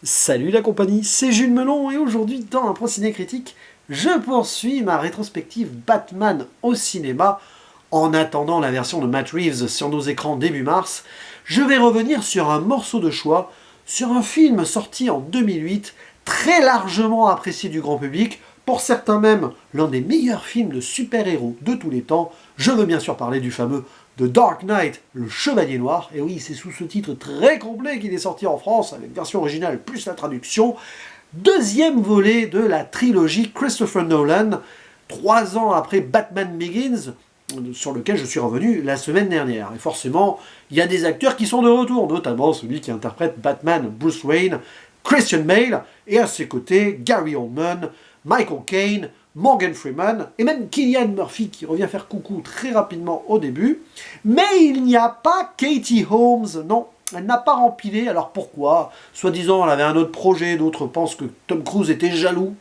Salut la compagnie, c'est Jules Melon et aujourd'hui dans un Pro Ciné Critique, je poursuis ma rétrospective Batman au cinéma. En attendant la version de Matt Reeves sur nos écrans début mars, je vais revenir sur un morceau de choix, sur un film sorti en 2008, très largement apprécié du grand public, pour certains même l'un des meilleurs films de super-héros de tous les temps. Je veux bien sûr parler du fameux The Dark Knight, le Chevalier Noir. Et oui, c'est sous ce titre très complet qu'il est sorti en France, avec version originale plus la traduction. Deuxième volet de la trilogie Christopher Nolan, 3 ans après Batman Begins, sur lequel je suis revenu la semaine dernière. Et forcément, il y a des acteurs qui sont de retour, notamment celui qui interprète Batman, Bruce Wayne, Christian Bale, et à ses côtés, Gary Oldman, Michael Caine, Morgan Freeman, et même Cillian Murphy qui revient faire coucou très rapidement au début. Mais il n'y a pas Katie Holmes, non, elle n'a pas rempilé, alors pourquoi? Soi-disant, elle avait un autre projet, d'autres pensent que Tom Cruise était jaloux.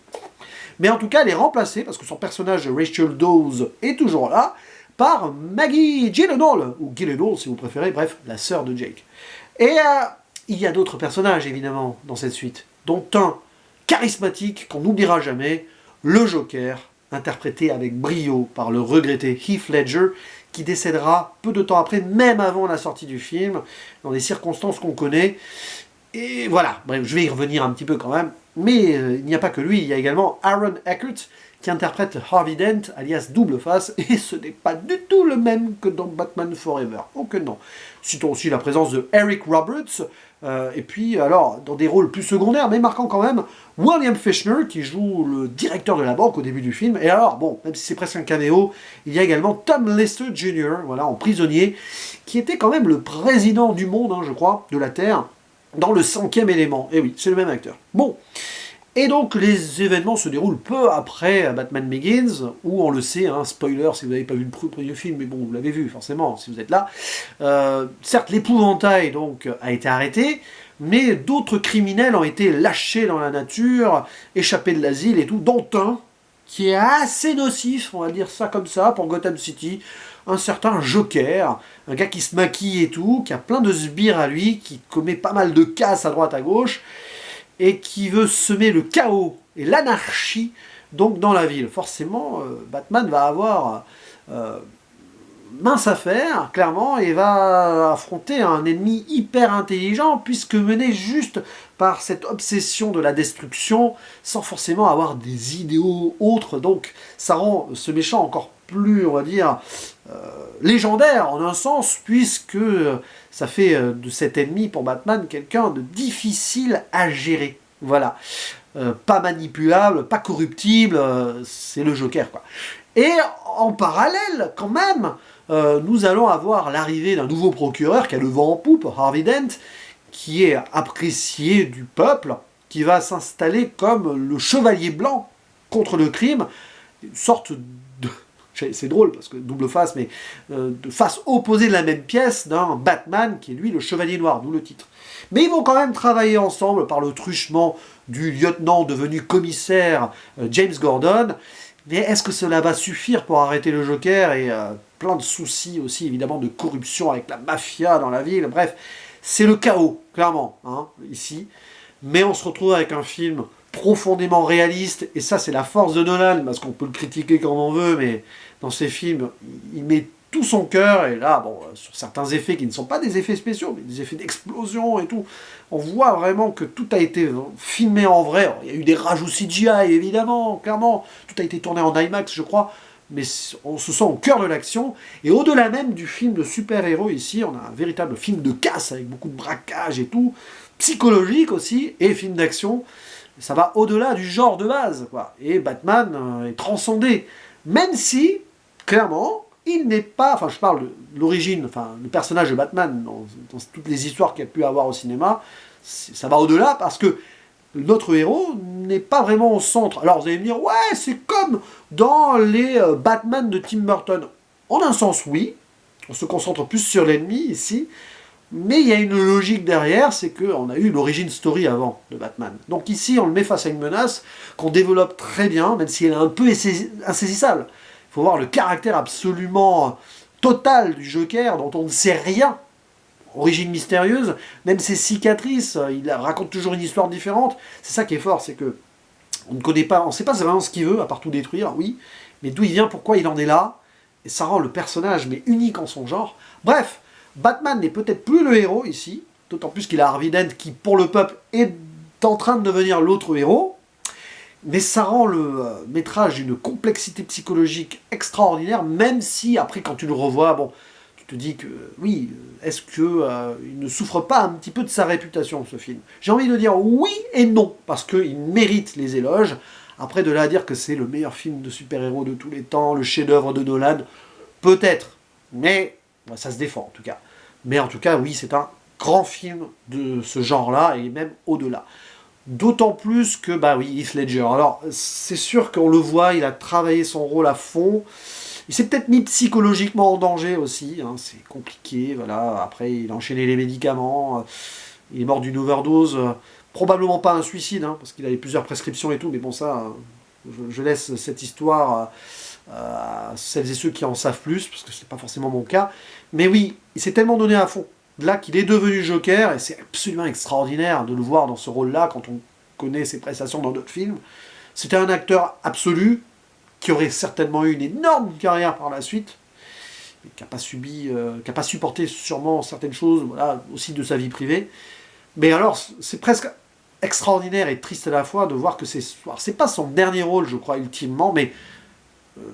Mais en tout cas, elle est remplacée, parce que son personnage Rachel Dawes est toujours là, par Maggie Gyllenhaal, ou Gyllenhaal si vous préférez, bref, la sœur de Jake. Et il y a d'autres personnages, évidemment, dans cette suite, dont un charismatique qu'on n'oubliera jamais, le Joker, interprété avec brio par le regretté Heath Ledger, qui décédera peu de temps après, même avant la sortie du film, dans des circonstances qu'on connaît. Et voilà, bref, je vais y revenir un petit peu quand même. Mais il n'y a pas que lui, il y a également Aaron Eckhart, qui interprète Harvey Dent, alias Double Face, et ce n'est pas du tout le même que dans Batman Forever. Oh que non. Citons aussi la présence de Eric Roberts, et puis alors, dans des rôles plus secondaires, mais marquants quand même, William Fichtner, qui joue le directeur de la banque au début du film, et alors, bon, même si c'est presque un caméo, il y a également Tom Lester Jr., voilà, en prisonnier, qui était quand même le président du monde, hein, je crois, de la Terre, dans le 5e élément. Et oui, c'est le même acteur. Bon. Et donc les événements se déroulent peu après Batman Begins, où on le sait, hein, spoiler si vous n'avez pas vu le premier film, mais bon, vous l'avez vu forcément si vous êtes là. Certes, l'épouvantail donc a été arrêté, mais d'autres criminels ont été lâchés dans la nature, échappés de l'asile et tout, dont un qui est assez nocif, on va dire ça comme ça, pour Gotham City, un certain Joker, un gars qui se maquille et tout, qui a plein de sbires à lui, qui commet pas mal de casses à droite à gauche, et qui veut semer le chaos et l'anarchie donc dans la ville. Forcément, Batman va avoir mince affaire, clairement, et va affronter un ennemi hyper intelligent, puisque mené juste par cette obsession de la destruction, sans forcément avoir des idéaux autres. Donc ça rend ce méchant encore plus, on va dire, légendaire en un sens, puisque ça fait de cet ennemi pour Batman quelqu'un de difficile à gérer. Voilà. Pas manipulable, pas corruptible, c'est le Joker, quoi. Et en parallèle, quand même, nous allons avoir l'arrivée d'un nouveau procureur qui a le vent en poupe, Harvey Dent, qui est apprécié du peuple, qui va s'installer comme le chevalier blanc contre le crime, une sorte de... C'est drôle parce que double face, mais de face opposée de la même pièce d'un Batman qui est lui le chevalier noir, d'où le titre. Mais ils vont quand même travailler ensemble par le truchement du lieutenant devenu commissaire James Gordon. Mais est-ce que cela va suffire pour arrêter le Joker et plein de soucis aussi évidemment de corruption avec la mafia dans la ville. Bref, c'est le chaos, clairement, hein, ici. Mais on se retrouve avec un film profondément réaliste, et ça c'est la force de Nolan, parce qu'on peut le critiquer comme on veut, mais dans ses films, il met tout son cœur, et là, bon, sur certains effets qui ne sont pas des effets spéciaux, mais des effets d'explosion et tout, on voit vraiment que tout a été filmé en vrai. Alors, il y a eu des rajouts CGI, évidemment, clairement, tout a été tourné en IMAX, je crois, mais on se sent au cœur de l'action, et au-delà même du film de super-héros, ici, on a un véritable film de casse, avec beaucoup de braquage et tout, psychologique aussi, et film d'action. Ça va au-delà du genre de base, quoi. Et Batman est transcendé. Même si, clairement, il n'est pas... Enfin, je parle de l'origine, enfin, le personnage de Batman, dans toutes les histoires qu'il y a pu avoir au cinéma, ça va au-delà, parce que notre héros n'est pas vraiment au centre. Alors, vous allez me dire, ouais, c'est comme dans les Batman de Tim Burton. En un sens, oui. On se concentre plus sur l'ennemi, ici. Mais il y a une logique derrière, c'est qu'on a eu l'origin story avant de Batman. Donc ici, on le met face à une menace qu'on développe très bien, même si elle est un peu insaisissable. Il faut voir le caractère absolument total du Joker, dont on ne sait rien. origine mystérieuse, même ses cicatrices, il raconte toujours une histoire différente. C'est ça qui est fort, c'est que on ne connaît pas, on ne sait pas vraiment ce qu'il veut, à part tout détruire, oui, mais d'où il vient, pourquoi il en est là, et ça rend le personnage mais unique en son genre. Bref, Batman n'est peut-être plus le héros ici, d'autant plus qu'il a Harvey Dent qui, pour le peuple, est en train de devenir l'autre héros, mais ça rend le métrage d'une complexité psychologique extraordinaire, même si, après, quand tu le revois, bon, tu te dis que, oui, est-ce qu'il ne souffre pas un petit peu de sa réputation, ce film? J'ai envie de dire oui et non, parce qu'il mérite les éloges. Après, de là à dire que c'est le meilleur film de super-héros de tous les temps, le chef-d'œuvre de Nolan, peut-être, mais ça se défend en tout cas. Mais en tout cas, oui, c'est un grand film de ce genre-là, et même au-delà. D'autant plus que, bah oui, Heath Ledger. Alors, c'est sûr qu'on le voit, il a travaillé son rôle à fond. Il s'est peut-être mis psychologiquement en danger aussi, hein, c'est compliqué, voilà. Après, il a enchaîné les médicaments, il est mort d'une overdose, probablement pas un suicide, hein, parce qu'il avait plusieurs prescriptions et tout, mais bon, ça, je laisse cette histoire à celles et ceux qui en savent plus, parce que c'est pas forcément mon cas. Mais oui, il s'est tellement donné à fond, là qu'il est devenu Joker, et c'est absolument extraordinaire de le voir dans ce rôle-là, quand on connaît ses prestations dans d'autres films. C'était un acteur absolu, qui aurait certainement eu une énorme carrière par la suite, mais qui n'a pas supporté sûrement certaines choses, voilà, aussi de sa vie privée. Mais alors, c'est presque extraordinaire et triste à la fois de voir que c'est pas son dernier rôle, je crois, ultimement, mais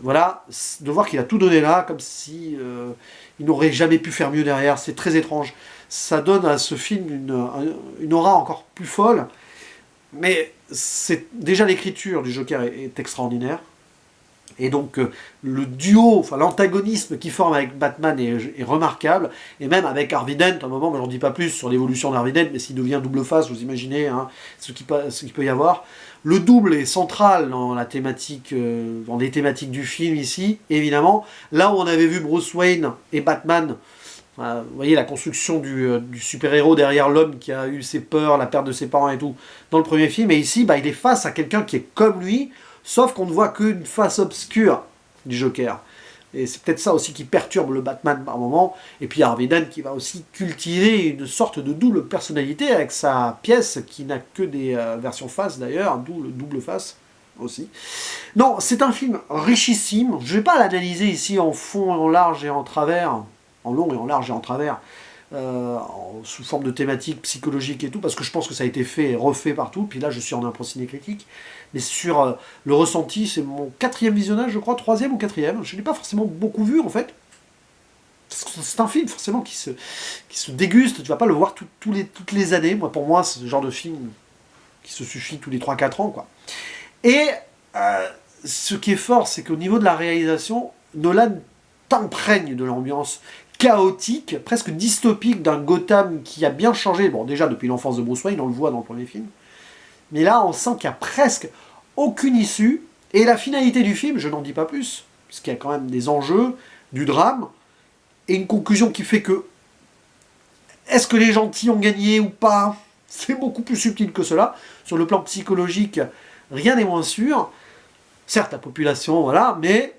voilà, de voir qu'il a tout donné là, comme si il n'aurait jamais pu faire mieux derrière. C'est très étrange. Ça donne à ce film une aura encore plus folle, mais déjà l'écriture du Joker est extraordinaire. Et donc le duo, enfin l'antagonisme qu'il forme avec Batman est remarquable, et même avec Harvey Dent, à un moment, mais j'en dis pas plus sur l'évolution d'Harvey Dent, mais s'il devient double face, vous imaginez hein, ce qu'il peut y avoir. Le double est central dans la thématique, dans les thématiques du film ici, évidemment. Là où on avait vu Bruce Wayne et Batman, vous voyez la construction du super-héros derrière l'homme qui a eu ses peurs, la perte de ses parents et tout, dans le premier film, et ici, bah, il est face à quelqu'un qui est comme lui, sauf qu'on ne voit qu'une face obscure du Joker. Et c'est peut-être ça aussi qui perturbe le Batman par moment. Et puis Harvey Dent qui va aussi cultiver une sorte de double personnalité avec sa pièce qui n'a que des versions face d'ailleurs, d'où le double face aussi. Non, c'est un film richissime. Je ne vais pas l'analyser ici en fond, en large et en travers, en long et en large et en travers, sous forme de thématique psychologique et tout, parce que je pense que ça a été fait et refait partout. Puis là, je suis en impro ciné critique. Mais sur le ressenti, c'est mon 4e visionnage, je crois, 3e ou 4e. Je ne l'ai pas forcément beaucoup vu, en fait. C'est un film, forcément, qui se déguste. Tu ne vas pas le voir toutes les années. Pour moi, c'est ce genre de film qui se suffit tous les 3-4 ans, quoi. Et ce qui est fort, c'est qu'au niveau de la réalisation, Nolan t'imprègne de l'ambiance chaotique, presque dystopique d'un Gotham qui a bien changé. Bon, déjà, depuis l'enfance de Bruce Wayne, on le voit dans le premier film. Mais là, on sent qu'il n'y a presque aucune issue. Et la finalité du film, je n'en dis pas plus, parce qu'il y a quand même des enjeux, du drame, et une conclusion qui fait que est-ce que les gentils ont gagné ou pas? C'est beaucoup plus subtil que cela. Sur le plan psychologique, rien n'est moins sûr. Certes, la population, voilà, mais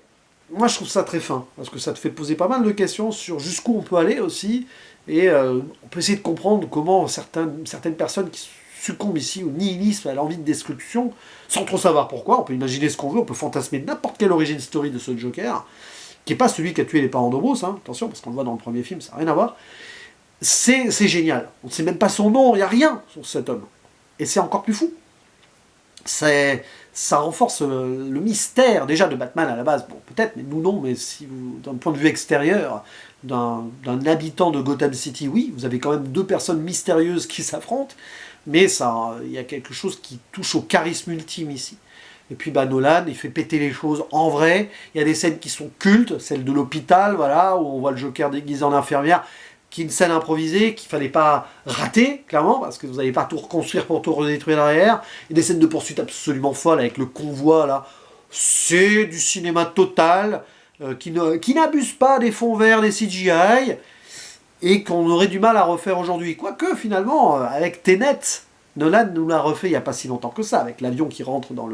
moi je trouve ça très fin, parce que ça te fait poser pas mal de questions sur jusqu'où on peut aller aussi, et on peut essayer de comprendre comment certaines personnes qui succombent ici au nihilisme, à l'envie de destruction, sans trop savoir pourquoi. On peut imaginer ce qu'on veut, on peut fantasmer n'importe quelle origin story de ce Joker, qui n'est pas celui qui a tué les parents de Bruce, hein, attention, parce qu'on le voit dans le premier film, ça n'a rien à voir. C'est génial, on ne sait même pas son nom, il n'y a rien sur cet homme. Et c'est encore plus fou. Ça renforce le mystère déjà de Batman à la base, bon peut-être, mais nous non, mais si vous, d'un point de vue extérieur, d'un habitant de Gotham City, oui, vous avez quand même deux personnes mystérieuses qui s'affrontent, mais il y a quelque chose qui touche au charisme ultime ici. Et puis bah, Nolan, il fait péter les choses en vrai, il y a des scènes qui sont cultes, celle de l'hôpital, voilà, où on voit le Joker déguisé en infirmière, qui est une scène improvisée qu'il ne fallait pas rater, clairement, parce que vous n'allez pas tout reconstruire pour tout redétruire derrière. Il y a des scènes de poursuite absolument folles avec le convoi, là. C'est du cinéma total, qui n'abuse pas des fonds verts, des CGI, et qu'on aurait du mal à refaire aujourd'hui. Quoique, finalement, avec Tenet, Nolan nous l'a refait il n'y a pas si longtemps que ça, avec l'avion qui rentre dans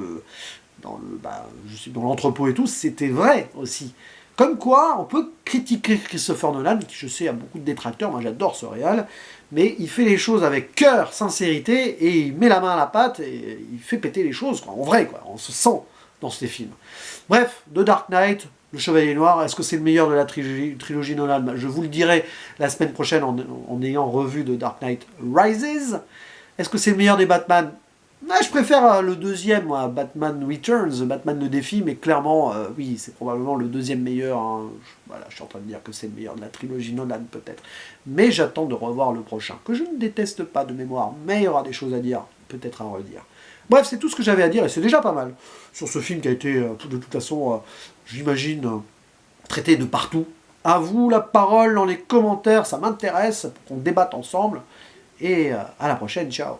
l'entrepôt et tout, c'était vrai aussi. Comme quoi, on peut critiquer Christopher Nolan, qui je sais a beaucoup de détracteurs, moi j'adore ce réal, mais il fait les choses avec cœur, sincérité, et il met la main à la pâte, et il fait péter les choses, quoi, en vrai, quoi, on se sent dans ces films. Bref, The Dark Knight, Le Chevalier Noir, est-ce que c'est le meilleur de la trilogie Nolan? Je vous le dirai la semaine prochaine en ayant revu The Dark Knight Rises. Est-ce que c'est le meilleur des Batman? Je préfère le deuxième, moi, Batman Returns, Batman le défi, mais clairement, oui, c'est probablement le deuxième meilleur. Hein. Voilà, je suis en train de dire que c'est le meilleur de la trilogie Nolan, peut-être. Mais j'attends de revoir le prochain, que je ne déteste pas de mémoire, mais il y aura des choses à dire, peut-être à redire. Bref, c'est tout ce que j'avais à dire, et c'est déjà pas mal, sur ce film qui a été, de toute façon, j'imagine, traité de partout. À vous la parole dans les commentaires, ça m'intéresse, pour qu'on débatte ensemble, et à la prochaine, ciao.